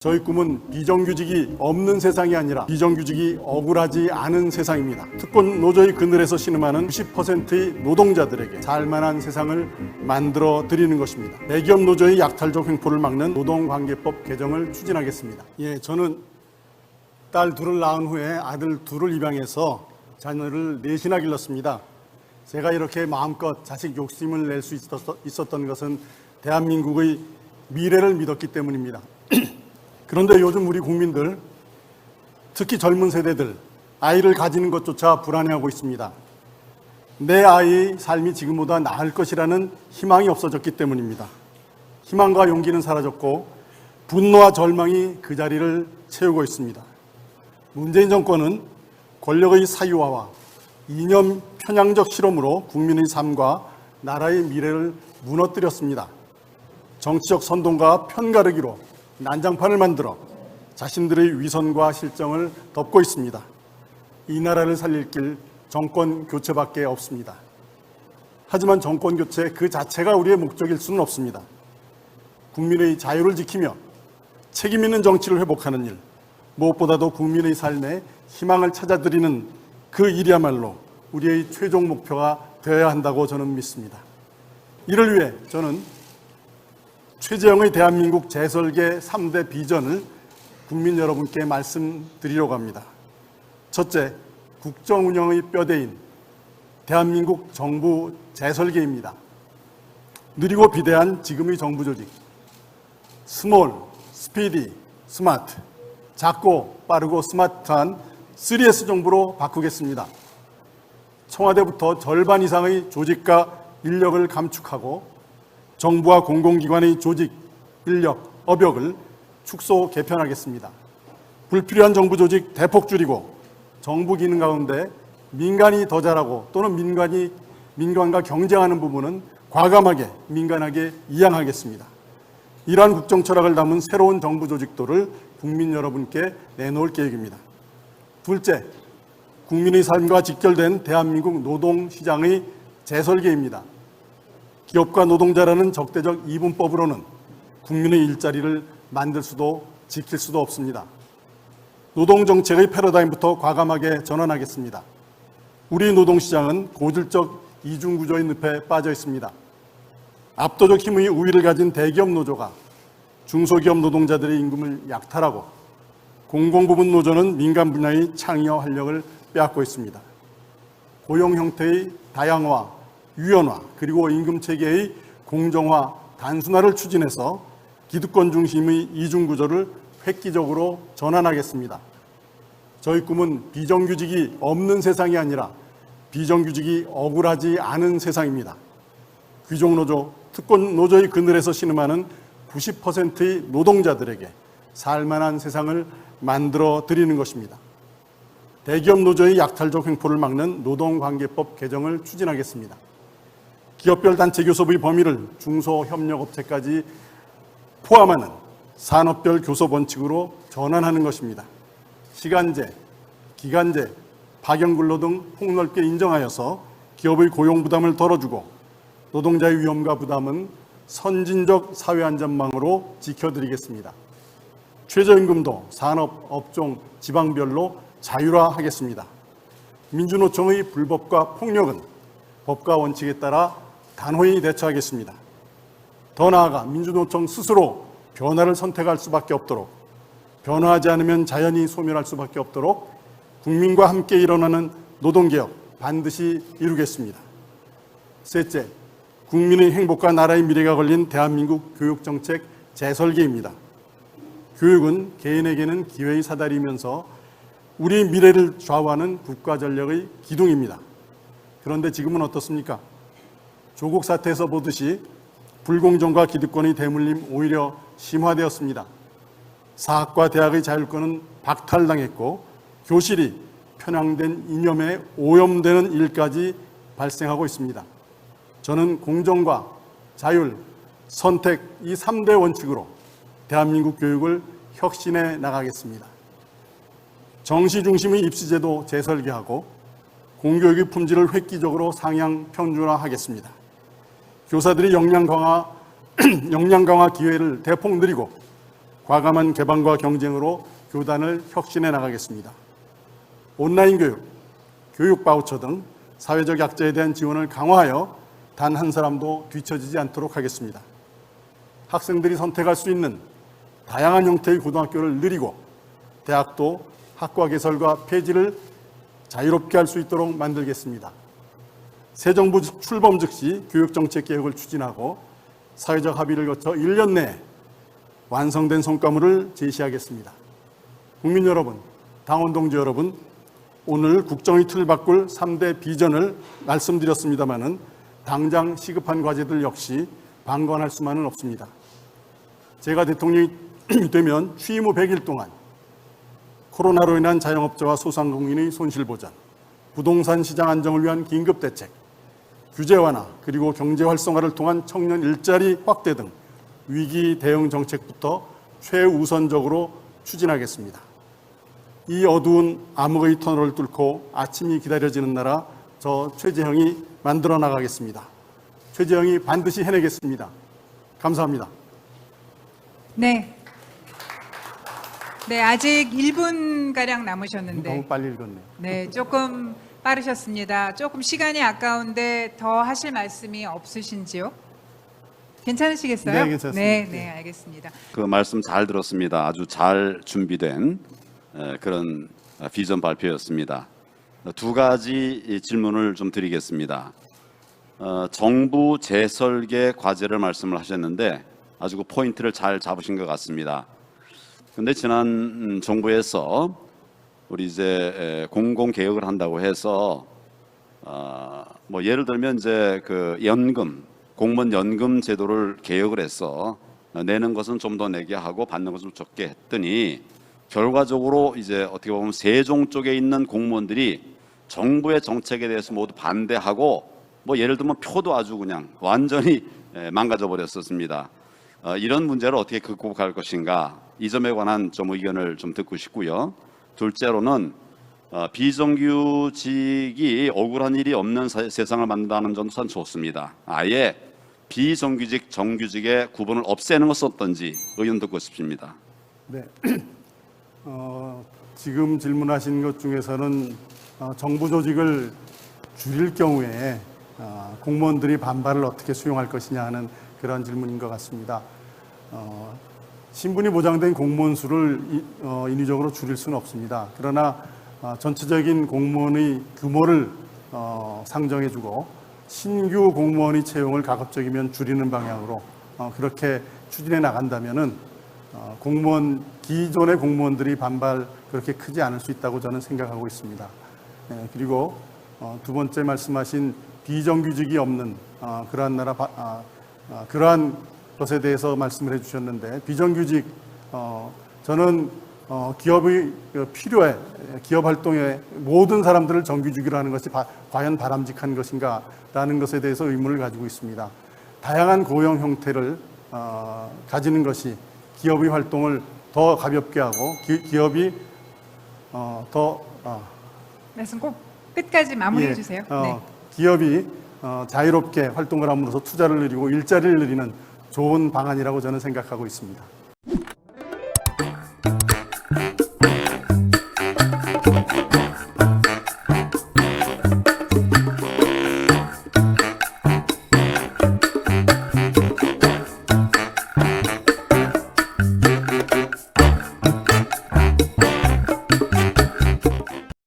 저희 꿈은 비정규직이 없는 세상이 아니라 비정규직이 억울하지 않은 세상입니다. 특권 노조의 그늘에서 신음하는 90%의 노동자들에게 살만한 세상을 만들어 드리는 것입니다. 대기업 노조의 약탈적 횡포를 막는 노동관계법 개정을 추진하겠습니다. 저는 딸 둘을 낳은 후에 아들 둘을 입양해서 자녀를 넷이나 길렀습니다. 제가 이렇게 마음껏 자식 욕심을 낼 수 있었던 것은 대한민국의 미래를 믿었기 때문입니다. 그런데 요즘 우리 국민들, 특히 젊은 세대들, 아이를 가지는 것조차 불안해하고 있습니다. 내 아이의 삶이 지금보다 나을 것이라는 희망이 없어졌기 때문입니다. 희망과 용기는 사라졌고 분노와 절망이 그 자리를 채우고 있습니다. 문재인 정권은 권력의 사유화와 이념 편향적 실험으로 국민의 삶과 나라의 미래를 무너뜨렸습니다. 정치적 선동과 편가르기로 난장판을 만들어 자신들의 위선과 실정을 덮고 있습니다. 이 나라를 살릴 길 정권 교체밖에 없습니다. 하지만 정권 교체 그 자체가 우리의 목적일 수는 없습니다. 국민의 자유를 지키며 책임 있는 정치를 회복하는 일, 무엇보다도 국민의 삶에 희망을 찾아드리는 그 일이야말로 우리의 최종 목표가 되어야 한다고 저는 믿습니다. 이를 위해 저는 최재형의 대한민국 재설계 3대 비전을 국민 여러분께 말씀드리려고 합니다. 첫째, 국정 운영의 뼈대인 대한민국 정부 재설계입니다. 느리고 비대한 지금의 정부 조직, 스몰, 스피디, 스마트, 작고 빠르고 스마트한 3S 정부로 바꾸겠습니다. 청와대부터 절반 이상의 조직과 인력을 감축하고 정부와 공공기관의 조직, 인력, 업역을 축소 개편하겠습니다. 불필요한 정부 조직 대폭 줄이고 정부 기능 가운데 민간이 더 잘하고 또는 민간과 경쟁하는 부분은 과감하게 민간하게 이양하겠습니다. 이러한 국정 철학을 담은 새로운 정부 조직도를 국민 여러분께 내놓을 계획입니다. 둘째, 국민의 삶과 직결된 대한민국 노동시장의 재설계입니다. 기업과 노동자라는 적대적 이분법으로는 국민의 일자리를 만들 수도 지킬 수도 없습니다. 노동정책의 패러다임부터 과감하게 전환하겠습니다. 우리 노동시장은 고질적 이중구조의 늪에 빠져 있습니다. 압도적 힘의 우위를 가진 대기업 노조가 중소기업 노동자들의 임금을 약탈하고 공공부문 노조는 민간 분야의 창의와 활력을 빼앗고 있습니다. 고용 형태의 다양화, 유연화, 그리고 임금체계의 공정화, 단순화를 추진해서 기득권 중심의 이중구조를 획기적으로 전환하겠습니다. 저희 꿈은 비정규직이 없는 세상이 아니라 비정규직이 억울하지 않은 세상입니다. 귀족노조, 특권 노조의 그늘에서 신음하는 90%의 노동자들에게 살만한 세상을 만들어 드리는 것입니다. 대기업 노조의 약탈적 횡포를 막는 노동관계법 개정을 추진하겠습니다. 기업별 단체 교섭의 범위를 중소협력업체까지 포함하는 산업별 교섭 원칙으로 전환하는 것입니다. 시간제, 기간제, 파견근로 등 폭넓게 인정하여서 기업의 고용 부담을 덜어주고 노동자의 위험과 부담은 선진적 사회안전망으로 지켜드리겠습니다. 최저임금도 산업, 업종, 지방별로 자율화하겠습니다. 민주노총의 불법과 폭력은 법과 원칙에 따라 단호히 대처하겠습니다. 더 나아가 민주노총 스스로 변화를 선택할 수밖에 없도록, 변화하지 않으면 자연히 소멸할 수밖에 없도록 국민과 함께 일어나는 노동개혁 반드시 이루겠습니다. 셋째, 국민의 행복과 나라의 미래가 걸린 대한민국 교육정책 재설계입니다. 교육은 개인에게는 기회의 사다리면서 우리 미래를 좌우하는 국가 전략의 기둥입니다. 그런데 지금은 어떻습니까? 조국 사태에서 보듯이 불공정과 기득권의 대물림 오히려 심화되었습니다. 사학과 대학의 자율권은 박탈당했고 교실이 편향된 이념에 오염되는 일까지 발생하고 있습니다. 저는 공정과 자율, 선택 이 3대 원칙으로 대한민국 교육을 혁신해 나가겠습니다. 정시 중심의 입시제도 재설계하고 공교육의 품질을 획기적으로 상향 평준화하겠습니다. 교사들이 역량 강화 기회를 대폭 늘리고 과감한 개방과 경쟁으로 교단을 혁신해 나가겠습니다. 온라인 교육, 교육 바우처 등 사회적 약자에 대한 지원을 강화하여 단 한 사람도 뒤처지지 않도록 하겠습니다. 학생들이 선택할 수 있는 다양한 형태의 고등학교를 늘리고 대학도 학과 개설과 폐지를 자유롭게 할 수 있도록 만들겠습니다. 새 정부 출범 즉시 교육정책 개혁을 추진하고 사회적 합의를 거쳐 1년 내에 완성된 성과물을 제시하겠습니다. 국민 여러분, 당원 동지 여러분, 오늘 국정의 틀을 바꿀 3대 비전을 말씀드렸습니다마는 당장 시급한 과제들 역시 방관할 수만은 없습니다. 제가 대통령이 되면 취임 후 100일 동안 코로나로 인한 자영업자와 소상공인의 손실보전, 부동산 시장 안정을 위한 긴급대책, 규제 완화, 그리고 경제 활성화를 통한 청년 일자리 확대 등 위기 대응 정책부터 최우선적으로 추진하겠습니다. 이 어두운 암흑의 터널을 뚫고 아침이 기다려지는 나라, 저 최재형이 만들어 나가겠습니다. 최재형이 반드시 해내겠습니다. 감사합니다. 네. 네, 아직 1분가량 남으셨는데. 너무 빨리 읽었네요. 네, 조금 빠르셨습니다. 조금 시간이 아까운데 더 하실 말씀이 없으신지요? 괜찮으시겠어요? 네, 괜찮습니다. 네, 알겠습니다. 그 말씀 잘 들었습니다. 아주 잘 준비된 그런 비전 발표였습니다. 두 가지 질문을 좀 드리겠습니다. 정부 재설계 과제를 말씀을 하셨는데 아주 그 포인트를 잘 잡으신 것 같습니다. 그런데 지난 정부에서 우리 이제 공공 개혁을 한다고 해서 뭐 예를 들면 이제 그 연금, 공무원 연금 제도를 개혁을 해서 내는 것은 좀 더 내게 하고 받는 것은 좀 적게 했더니 결과적으로 이제 어떻게 보면 세종 쪽에 있는 공무원들이 정부의 정책에 대해서 모두 반대하고 뭐 예를 들면 표도 아주 그냥 완전히 망가져 버렸었습니다. 이런 문제를 어떻게 극복할 것인가, 이 점에 관한 좀 의견을 좀 듣고 싶고요. 둘째로는 비정규직이 억울한 일이 없는 세상을 만든다는 점도 참 좋습니다. 아예 비정규직, 정규직의 구분을 없애는 것은 어떤지 의견 듣고 싶습니다. 네. 지금 질문하신 것 중에서는 정부 조직을 줄일 경우에 공무원들이 반발을 어떻게 수용할 것이냐 하는 그런 질문인 것 같습니다. 신분이 보장된 공무원 수를 인위적으로 줄일 수는 없습니다. 그러나 전체적인 공무원의 규모를 상정해주고 신규 공무원의 채용을 가급적이면 줄이는 방향으로 그렇게 추진해 나간다면은 기존의 공무원들이 반발 그렇게 크지 않을 수 있다고 저는 생각하고 있습니다. 그리고 두 번째 말씀하신 비정규직이 없는 그러한 것에 대해서 말씀을 해주셨는데, 비정규직 저는 기업의 필요에, 기업 활동에 모든 사람들을 정규직으로 하는 것이 과연 바람직한 것인가라는 것에 대해서 의문을 가지고 있습니다. 다양한 고용 형태를 가지는 것이 기업의 활동을 더 가볍게 하고 기업이 말씀 꼭 끝까지 마무리해 주세요. 네. 기업이 자유롭게 활동을 함으로써 투자를 늘리고 일자리를 늘리는 좋은 방안이라고 저는 생각하고 있습니다.